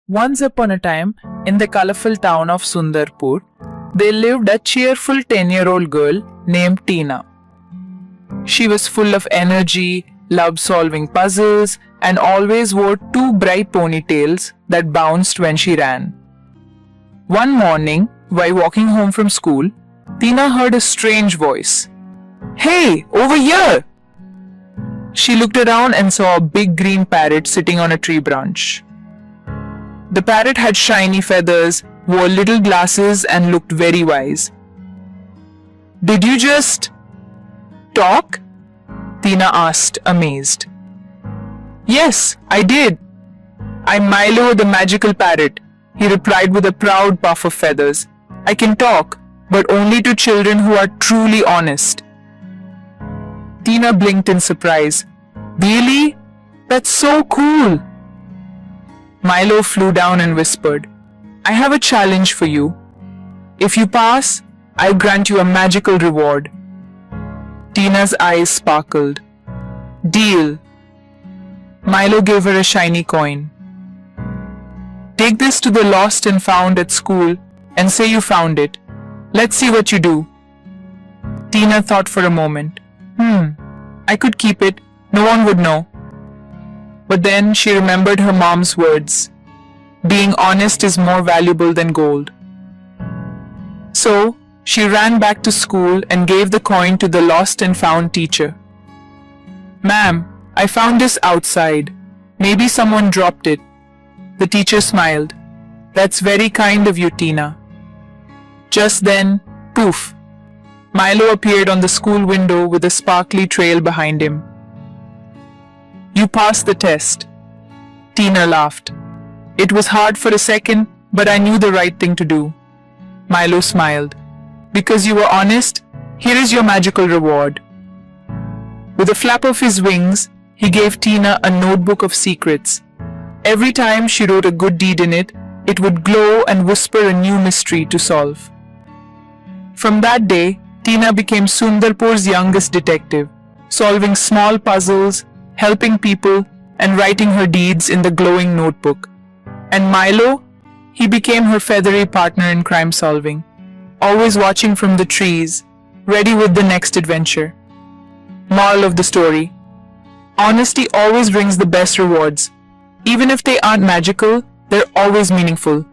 Once upon a time, in the colorful town of Sundarpur, there lived a cheerful 10-year-old girl named Tina. She was full of energy, loved solving puzzles, and always wore two bright ponytails that bounced when she ran. One morning, while walking home from school, Tina heard a strange voice. "Hey, over here!" She looked around and saw a big green parrot sitting on a tree branch. The parrot had shiny feathers, wore little glasses, and looked very wise. "Did you just talk?" Tina asked, amazed. "Yes, I did. I'm Milo the magical parrot," he replied with a proud puff of feathers. "I can talk, but only to children who are truly honest." Tina blinked in surprise. "Really? That's so cool!" Milo flew down and whispered, "I have a challenge for you. If you pass, I'll grant you a magical reward." Tina's eyes sparkled. "Deal." Milo gave her a shiny coin. "Take this to the lost and found at school and say you found it. Let's see what you do." Tina thought for a moment. I could keep it. No one would know. But then she remembered her mom's words. Being honest is more valuable than gold. So, she ran back to school and gave the coin to the lost and found teacher. "Ma'am, I found this outside. Maybe someone dropped it." The teacher smiled. "That's very kind of you, Tina." Just then, poof! Milo appeared on the school window with a sparkly trail behind him. "You passed the test." Tina laughed. "It was hard for a second, but I knew the right thing to do." Milo smiled. "Because you were honest, here is your magical reward." With a flap of his wings, he gave Tina a notebook of secrets. Every time she wrote a good deed in it, it would glow and whisper a new mystery to solve. From that day, Tina became Sundarpur's youngest detective, solving small puzzles, helping people, and writing her deeds in the glowing notebook. And Milo? He became her feathery partner in crime solving, always watching from the trees, ready with the next adventure. Moral of the story: honesty always brings the best rewards. Even if they aren't magical, they're always meaningful.